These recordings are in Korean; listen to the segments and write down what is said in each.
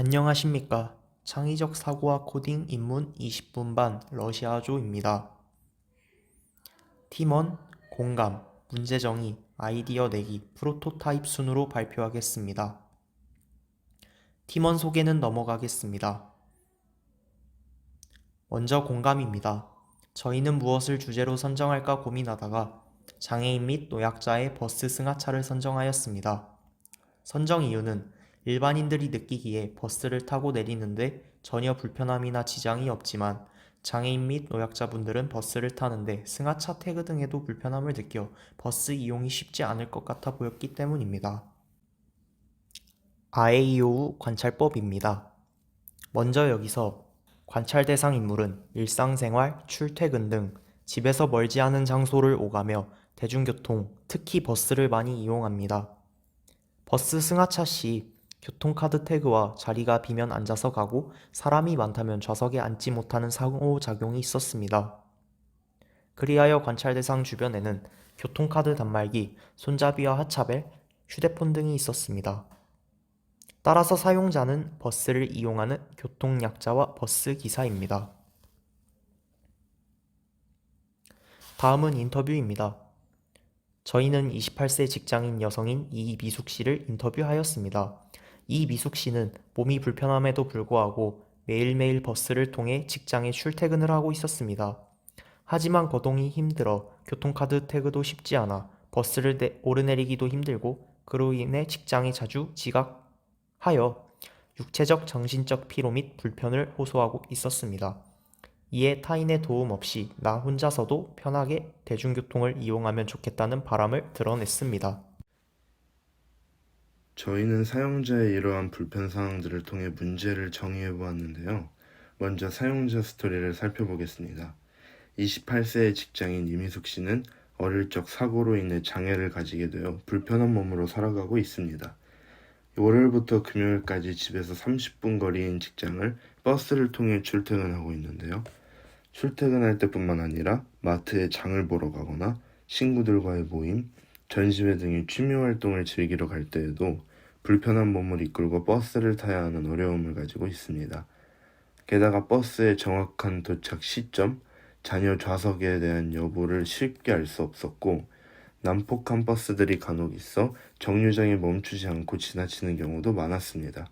안녕하십니까. 창의적 사고와 코딩 입문 20분 반 러시아조입니다. 팀원, 공감, 문제 정의, 아이디어 내기, 프로토타입 순으로 발표하겠습니다. 팀원 소개는 넘어가겠습니다. 먼저 공감입니다. 저희는 무엇을 주제로 선정할까 고민하다가 장애인 및 노약자의 버스 승하차를 선정하였습니다. 선정 이유는 일반인들이 느끼기에 버스를 타고 내리는데 전혀 불편함이나 지장이 없지만 장애인 및 노약자분들은 버스를 타는데 승하차 태그 등에도 불편함을 느껴 버스 이용이 쉽지 않을 것 같아 보였기 때문입니다. 아에이오우 관찰법입니다. 먼저 여기서 관찰 대상 인물은 일상생활, 출퇴근 등 집에서 멀지 않은 장소를 오가며 대중교통, 특히 버스를 많이 이용합니다. 버스 승하차 시 교통카드 태그와 자리가 비면 앉아서 가고 사람이 많다면 좌석에 앉지 못하는 상호작용이 있었습니다. 그리하여 관찰 대상 주변에는 교통카드 단말기, 손잡이와 하차벨, 휴대폰 등이 있었습니다. 따라서 사용자는 버스를 이용하는 교통약자와 버스 기사입니다. 다음은 인터뷰입니다. 저희는 28세 직장인 여성인 이미숙 씨를 인터뷰하였습니다. 이미숙 씨는 몸이 불편함에도 불구하고 매일매일 버스를 통해 직장에 출퇴근을 하고 있었습니다. 하지만 거동이 힘들어 교통카드 태그도 쉽지 않아 버스를 오르내리기도 힘들고 그로 인해 직장에 자주 지각하여 육체적 정신적 피로 및 불편을 호소하고 있었습니다. 이에 타인의 도움 없이 나 혼자서도 편하게 대중교통을 이용하면 좋겠다는 바람을 드러냈습니다. 저희는 사용자의 이러한 불편 사항들을 통해 문제를 정의해 보았는데요. 먼저 사용자 스토리를 살펴보겠습니다. 28세의 직장인 이미숙 씨는 어릴 적 사고로 인해 장애를 가지게 되어 불편한 몸으로 살아가고 있습니다. 월요일부터 금요일까지 집에서 30분 거리인 직장을 버스를 통해 출퇴근하고 있는데요. 출퇴근할 때뿐만 아니라 마트에 장을 보러 가거나 친구들과의 모임, 전시회 등의 취미 활동을 즐기러 갈 때에도 불편한 몸을 이끌고 버스를 타야 하는 어려움을 가지고 있습니다. 게다가 버스의 정확한 도착 시점, 자녀 좌석에 대한 여부를 쉽게 알 수 없었고 난폭한 버스들이 간혹 있어 정류장에 멈추지 않고 지나치는 경우도 많았습니다.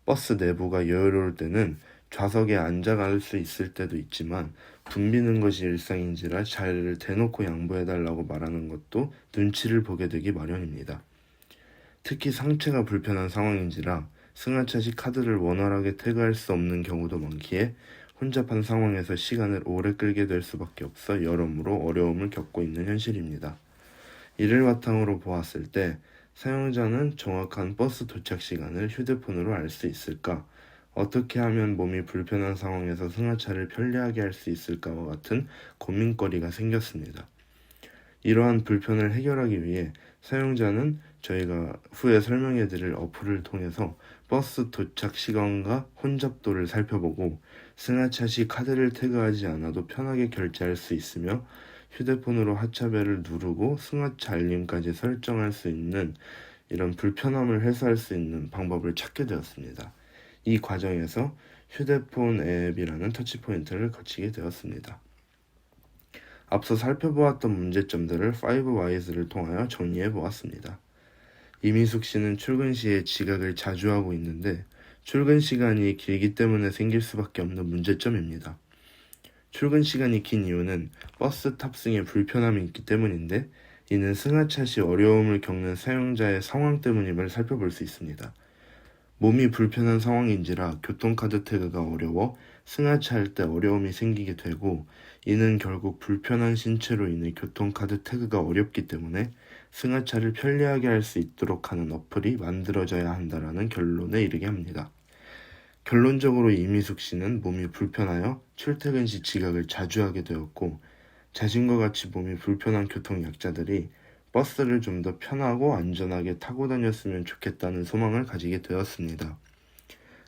버스 내부가 여유로울 때는 좌석에 앉아갈 수 있을 때도 있지만 붐비는 것이 일상인지라 자리를 대놓고 양보해달라고 말하는 것도 눈치를 보게 되기 마련입니다. 특히 상체가 불편한 상황인지라 승하차 시 카드를 원활하게 태그할 수 없는 경우도 많기에 혼잡한 상황에서 시간을 오래 끌게 될 수밖에 없어 여러모로 어려움을 겪고 있는 현실입니다. 이를 바탕으로 보았을 때 사용자는 정확한 버스 도착 시간을 휴대폰으로 알 수 있을까? 어떻게 하면 몸이 불편한 상황에서 승하차를 편리하게 할 수 있을까와 같은 고민거리가 생겼습니다. 이러한 불편을 해결하기 위해 사용자는 저희가 후에 설명해드릴 어플을 통해서 버스 도착 시간과 혼잡도를 살펴보고 승하차 시 카드를 태그하지 않아도 편하게 결제할 수 있으며 휴대폰으로 하차벨을 누르고 승하차 알림까지 설정할 수 있는 이런 불편함을 해소할 수 있는 방법을 찾게 되었습니다. 이 과정에서 휴대폰 앱이라는 터치포인트를 거치게 되었습니다. 앞서 살펴보았던 문제점들을 5Whys를 통하여 정리해 보았습니다. 이미숙 씨는 출근 시에 지각을 자주 하고 있는데 출근 시간이 길기 때문에 생길 수밖에 없는 문제점입니다. 출근 시간이 긴 이유는 버스 탑승에 불편함이 있기 때문인데 이는 승하차 시 어려움을 겪는 사용자의 상황 때문임을 살펴볼 수 있습니다. 몸이 불편한 상황인지라 교통카드 태그가 어려워 승하차할 때 어려움이 생기게 되고 이는 결국 불편한 신체로 인해 교통카드 태그가 어렵기 때문에 승하차를 편리하게 할 수 있도록 하는 어플이 만들어져야 한다라는 결론에 이르게 합니다. 결론적으로 이미숙 씨는 몸이 불편하여 출퇴근 시 지각을 자주 하게 되었고 자신과 같이 몸이 불편한 교통약자들이 버스를 좀 더 편하고 안전하게 타고 다녔으면 좋겠다는 소망을 가지게 되었습니다.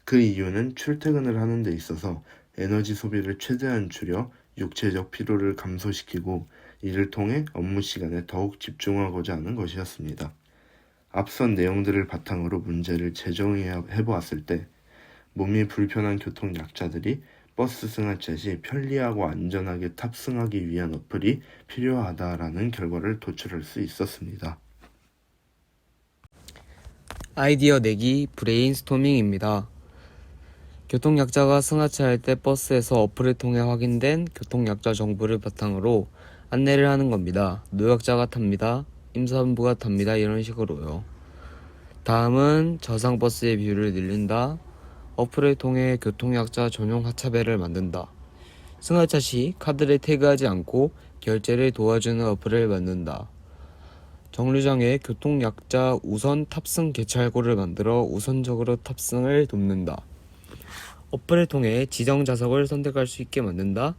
그 이유는 출퇴근을 하는 데 있어서 에너지 소비를 최대한 줄여 육체적 피로를 감소시키고 이를 통해 업무 시간에 더욱 집중하고자 하는 것이었습니다. 앞선 내용들을 바탕으로 문제를 재정의해 보았을 때 몸이 불편한 교통약자들이 버스 승하차 시 편리하고 안전하게 탑승하기 위한 어플이 필요하다라는 결과를 도출할 수 있었습니다. 아이디어 내기 브레인스토밍입니다. 교통약자가 승하차할 때 버스에서 어플을 통해 확인된 교통약자 정보를 바탕으로 안내를 하는 겁니다. 노약자가 탑니다. 임산부가 탑니다. 이런 식으로요. 다음은 저상버스의 비율을 늘린다. 어플을 통해 교통약자 전용 하차벨을 만든다. 승하차 시 카드를 태그하지 않고 결제를 도와주는 어플을 만든다. 정류장에 교통약자 우선 탑승 개찰구를 만들어 우선적으로 탑승을 돕는다. 어플을 통해 지정 좌석을 선택할 수 있게 만든다.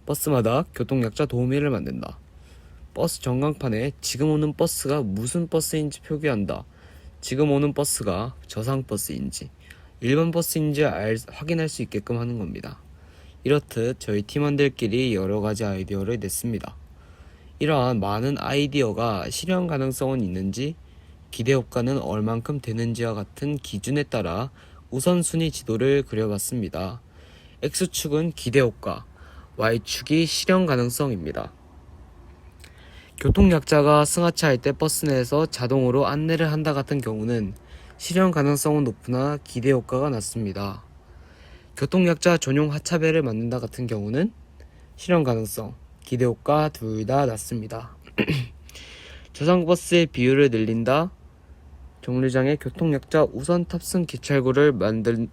버스마다 교통약자 도우미를 만든다. 버스 전광판에 지금 오는 버스가 무슨 버스인지 표기한다. 지금 오는 버스가 저상버스인지 일반 버스인지 확인할 수 있게끔 하는 겁니다. 이렇듯 저희 팀원들끼리 여러 가지 아이디어를 냈습니다. 이러한 많은 아이디어가 실현 가능성은 있는지, 기대 효과는 얼만큼 되는지와 같은 기준에 따라 우선순위 지도를 그려봤습니다. X축은 기대 효과, Y축이 실현 가능성입니다. 교통약자가 승하차할 때 버스 내에서 자동으로 안내를 한다 같은 경우는 실현 가능성은 높으나 기대 효과가 낮습니다. 교통약자 전용 하차벨을 만든다 같은 경우는 실현 가능성, 기대 효과 둘 다 낮습니다. 저상버스의 비율을 늘린다. 정류장에 교통약자 우선 탑승 기찰구를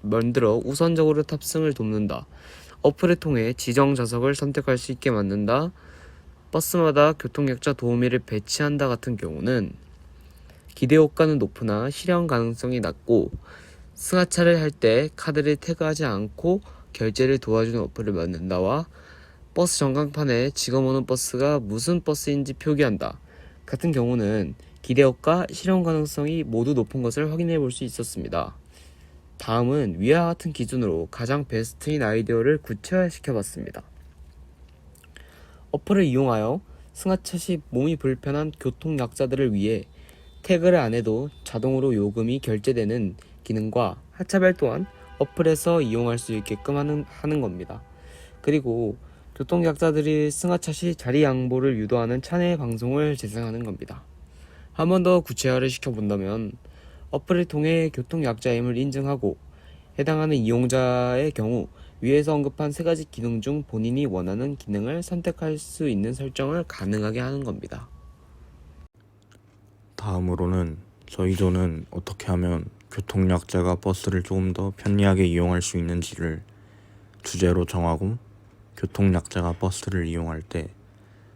만들어 우선적으로 탑승을 돕는다. 어플을 통해 지정 좌석을 선택할 수 있게 만든다. 버스마다 교통약자 도우미를 배치한다 같은 경우는 기대 효과는 높으나 실현 가능성이 낮고, 승하차를 할 때 카드를 태그하지 않고 결제를 도와주는 어플을 만든다와 버스 전광판에 지금 오는 버스가 무슨 버스인지 표기한다 같은 경우는 기대 효과, 실현 가능성이 모두 높은 것을 확인해 볼 수 있었습니다. 다음은 위와 같은 기준으로 가장 베스트인 아이디어를 구체화시켜 봤습니다. 어플을 이용하여 승하차 시 몸이 불편한 교통약자들을 위해 태그를 안 해도 자동으로 요금이 결제되는 기능과 하차벨 또한 어플에서 이용할 수 있게끔 하는 겁니다. 그리고 교통약자들이 승하차 시 자리 양보를 유도하는 차내 방송을 재생하는 겁니다. 한 번 더 구체화를 시켜본다면 어플을 통해 교통약자임을 인증하고 해당하는 이용자의 경우 위에서 언급한 세 가지 기능 중 본인이 원하는 기능을 선택할 수 있는 설정을 가능하게 하는 겁니다. 다음으로는 저희 조는 어떻게 하면 교통약자가 버스를 조금 더 편리하게 이용할 수 있는지를 주제로 정하고, 교통약자가 버스를 이용할 때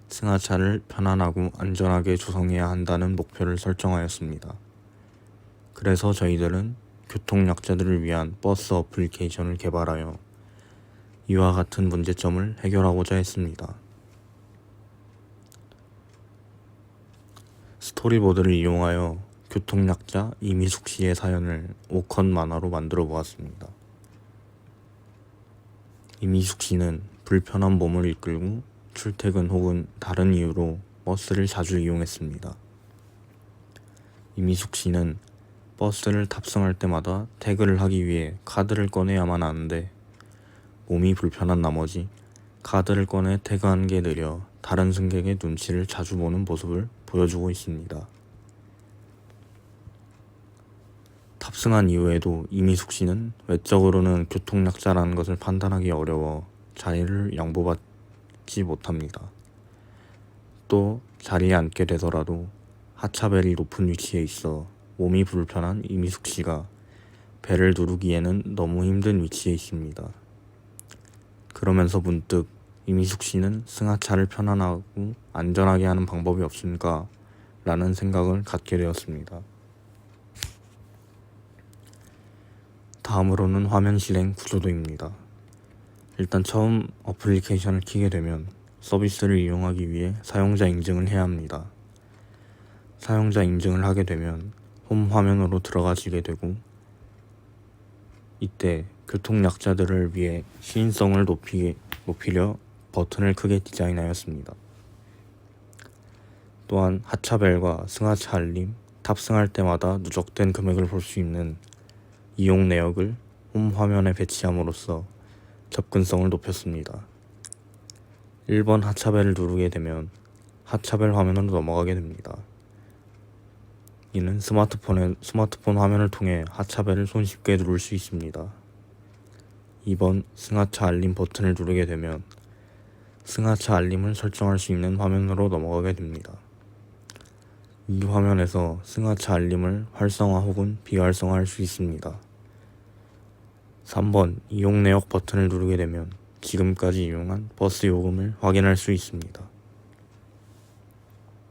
승하차를 편안하고 안전하게 조성해야 한다는 목표를 설정하였습니다. 그래서 저희들은 교통약자들을 위한 버스 어플리케이션을 개발하여 이와 같은 문제점을 해결하고자 했습니다. 스토리보드를 이용하여 교통약자 이미숙 씨의 사연을 5컷 만화로 만들어 보았습니다. 이미숙 씨는 불편한 몸을 이끌고 출퇴근 혹은 다른 이유로 버스를 자주 이용했습니다. 이미숙 씨는 버스를 탑승할 때마다 태그를 하기 위해 카드를 꺼내야만 하는데, 몸이 불편한 나머지 카드를 꺼내 태그하는 게 느려 다른 승객의 눈치를 자주 보는 모습을 보여주고 있습니다. 탑승한 이후에도 이미숙 씨는 외적으로는 교통약자라는 것을 판단하기 어려워 자리를 양보받지 못합니다. 또 자리에 앉게 되더라도 하차벨이 높은 위치에 있어 몸이 불편한 이미숙 씨가 벨을 누르기에는 너무 힘든 위치에 있습니다. 그러면서 문득 이미숙 씨는 승하차를 편안하고 안전하게 하는 방법이 없을까 라는 생각을 갖게 되었습니다. 다음으로는 화면 실행 구조도입니다. 일단 처음 어플리케이션을 켜게 되면 서비스를 이용하기 위해 사용자 인증을 해야 합니다. 사용자 인증을 하게 되면 홈 화면으로 들어가시게 되고, 이때 교통약자들을 위해 시인성을 높이려 버튼을 크게 디자인하였습니다. 또한 하차벨과 승하차 알림, 탑승할 때마다 누적된 금액을 볼 수 있는 이용 내역을 홈 화면에 배치함으로써 접근성을 높였습니다. 1번 하차벨을 누르게 되면 하차벨 화면으로 넘어가게 됩니다. 이는 스마트폰 화면을 통해 하차벨을 손쉽게 누를 수 있습니다. 2번 승하차 알림 버튼을 누르게 되면 승하차 알림을 설정할 수 있는 화면으로 넘어가게 됩니다. 이 화면에서 승하차 알림을 활성화 혹은 비활성화할 수 있습니다. 3번 이용 내역 버튼을 누르게 되면 지금까지 이용한 버스 요금을 확인할 수 있습니다.